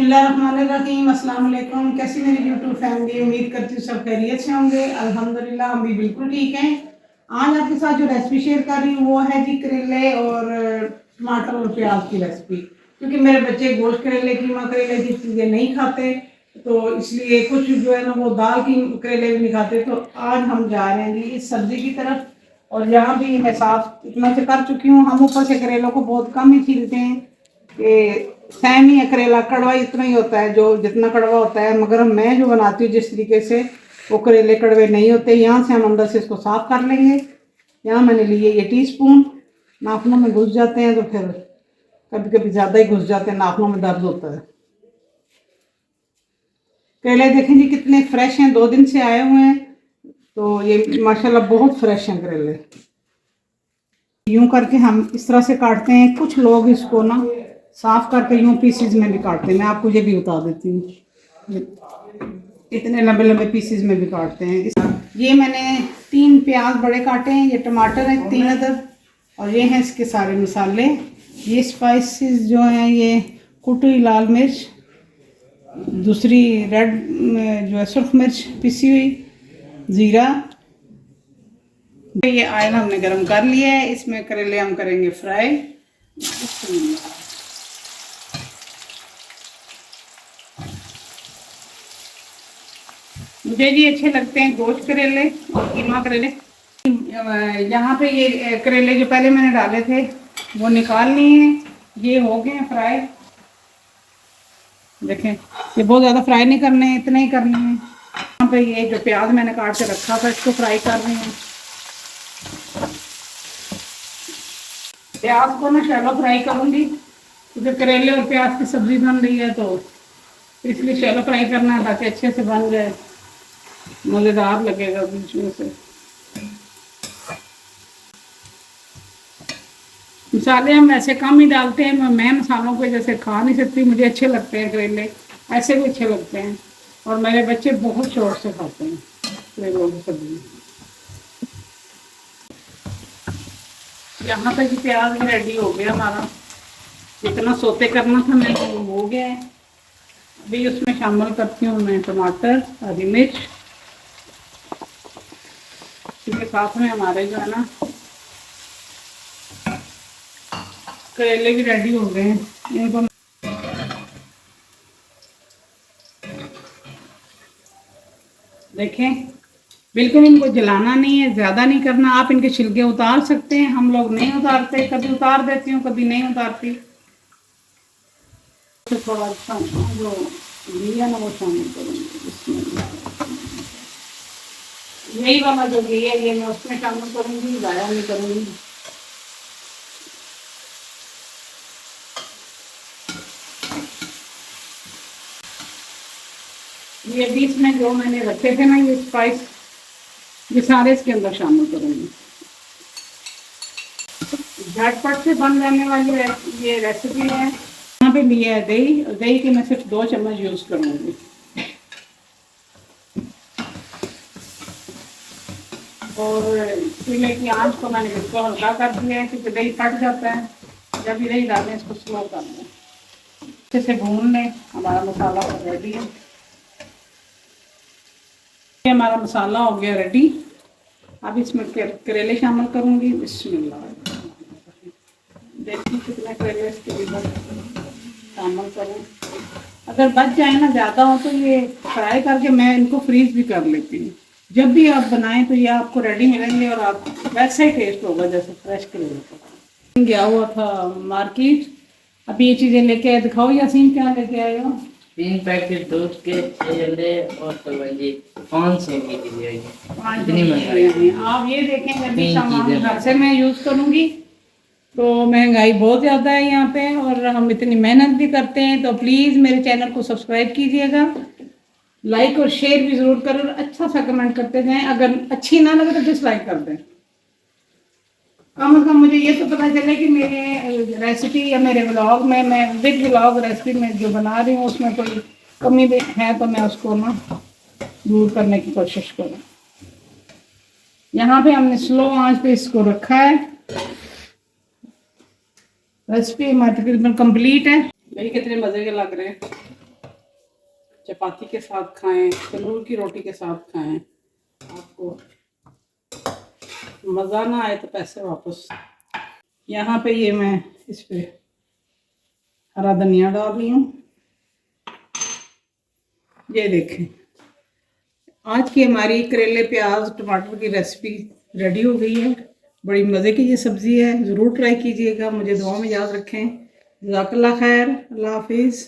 बिस्मिल्लाहिर्रहमानिर्रहीम। अस्सलाम वालेकुम। कैसी मेरी यूट्यूब फैमिली, उम्मीद करती हूँ सब खैरियत से होंगे। अल्हम्दुलिल्लाह हम भी बिल्कुल ठीक हैं। आज आपके साथ जो रेसिपी शेयर कर रही हूँ वो है जी करेले और टमाटर और प्याज की रेसिपी। क्योंकि मेरे बच्चे गोश्त करेले, कीमा करेले की चीज़ें नहीं खाते, तो इसलिए कुछ जो है ना वो दाल की करेले भी नहीं खाते। तो आज हम जा रहे हैं जी इस सब्जी की तरफ। और यहाँ भी मैं साफ इतना से कर चुकी हूँ। हम ऊपर से करेलों को बहुत कम ही छीलते हैं कि सेम ही है करेला, कड़वा इतना ही होता है जो जितना कड़वा होता है। मगर मैं जो बनाती हूँ जिस तरीके से, वो करेले कड़वे नहीं होते। यहाँ से हम अंदर से इसको साफ कर लेंगे। यहाँ मैंने लिए ये टीस्पून, नाखूनों में घुस जाते हैं तो फिर कभी कभी ज़्यादा ही घुस जाते हैं, नाखूनों में दर्द होता है। करेले देखें जी कितने फ्रेश हैं, 2 दिन से आए हुए हैं। तो ये माशाल्लाह बहुत फ्रेश हैं करेले। यूं करके हम इस तरह से काटते हैं। कुछ लोग इसको ना साफ करके यूं पीसीज में भी काटते हैं। मैं आपको ये भी बता देती हूँ, इतने लंबे लंबे पीसीज में भी काटते हैं। ये मैंने 3 प्याज बड़े काटे हैं, ये टमाटर है 3 अदद, और ये हैं इसके सारे मसाले। ये स्पाइसेस जो हैं, ये कुटी लाल मिर्च, दूसरी रेड जो है सुर्ख मिर्च पिसी हुई, ज़ीरा। ये ऑयल हमने गरम कर लिया है, इसमें करेले हम करेंगे फ्राई। मुझे जी अच्छे लगते हैं गोश्त करेले और कीमा करेले। यहाँ पे ये करेले जो पहले मैंने डाले थे वो निकाल लिए हैं, ये हो गए हैं फ्राई। देखें, ये बहुत ज़्यादा फ्राई नहीं करने हैं, इतने ही करने हैं। यहाँ पे ये जो प्याज मैंने काट के रखा था इसको फ्राई कर रहे हैं। प्याज को ना शैलो फ्राई करूँगी क्योंकि करेले और प्याज की सब्जी बन रही है, तो इसलिए शैलो फ्राई करना है ताकि अच्छे से बन जाए, मज़ेदार लगेगा बीच में से। मसाले हम ऐसे कम ही डालते हैं। मैं मसालों को जैसे खा नहीं सकती, मुझे अच्छे लगते हैं करेले, ऐसे भी अच्छे लगते हैं, और मेरे बच्चे बहुत शौक से खाते हैं करेलों की सब्जी। यहाँ तक प्याज भी रेडी हो गया हमारा, जितना सोते करना था मैंने वो हो गया है। अभी उसमें शामिल करती हूँ मैं टमाटर, हरी मिर्च, इसके साथ में हमारे जो है ना करेले भी रेडी हो गए हैं। इनको देखें, बिल्कुल इनको जलाना नहीं है, ज़्यादा नहीं करना। आप इनके छिलके उतार सकते हैं, हम लोग नहीं उतारते, कभी उतार देती हूँ कभी नहीं उतारती। तो थोड़ा जो लिया ना वो शामिल करूँगी इसमें। यही वाला जो लिया ये मैं उसमें शामिल करूँगी, ज़्यादा नहीं करूँगी। ये बीच में जो मैंने रखे थे ना ये स्पाइस, ये सारे इसके अंदर शामिल करूँगी। झटपट से बन जाने वाली ये रेसिपी है। यहाँ पे लिया है दही, और दही के मैं सिर्फ 2 चम्मच यूज़ करूँगी। और चूल्हे की आंच को मैंने बिल्कुल हल्का कर दिया है क्योंकि दही फट जाता है जब भी दही डालें, इसको स्लो कर दें, अच्छे से भून लें। हमारा मसाला रेडी है, हमारा मसाला हो गया रेडी। अब इसमें करेले शामिल करूँगी। बिस्मिल्लाह, देखिए कितने करेले इसके लिए शामिल करूँ। अगर बच जाए ना ज़्यादा हो तो ये फ्राई करके मैं इनको फ्रीज भी कर लेती हूँ। जब भी आप बनाएं तो ये आपको रेडी मिलेंगे और आप वैसा ही टेस्ट होगा जैसे फ्रेश करेले का। गया हुआ था मार्केट, अभी ये चीज़ें लेके आए। दिखाओ यासीन क्या लेके आए हो? 3 पैकेट दूध के, केले और तवैये 500 की दी इतनी महंगाई। आप ये देखें, अभी सामान घर से मैं यूज़ करूँगी तो महंगाई बहुत ज़्यादा है यहाँ पे, और हम इतनी मेहनत भी करते हैं। तो प्लीज़ मेरे चैनल को सब्सक्राइब कीजिएगा, लाइक और शेयर भी ज़रूर करें, और अच्छा सा कमेंट करते जाएं। अगर अच्छी ना लगे तो डिसलाइक कर दें। कम से कम मुझे ये तो पता चले कि मेरे रेसिपी या मेरे व्लॉग में, मैं विद व्लॉग रेसिपी में जो बना रही हूँ उसमें कोई कमी भी है तो मैं उसको ना दूर करने की कोशिश करूँ। यहाँ पे हमने स्लो आंच पे इसको रखा है। रेसिपी हमारी तकरीबन कंप्लीट है। भाई कितने मज़े के लग रहे हैं। चपाती के साथ खाएं, तंदूर की रोटी के साथ खाएं। आपको मज़ा ना आए तो पैसे वापस। यहाँ पे ये मैं इस पे हरा धनिया डाल रही हूँ। ये देखें, आज की हमारी करेले प्याज टमाटर की रेसिपी रेडी हो गई है। बड़ी मज़े की ये सब्ज़ी है, ज़रूर ट्राई कीजिएगा। मुझे दुआ में याद रखें। जज़ाकल्लाह खैर, अल्लाह हाफिज़।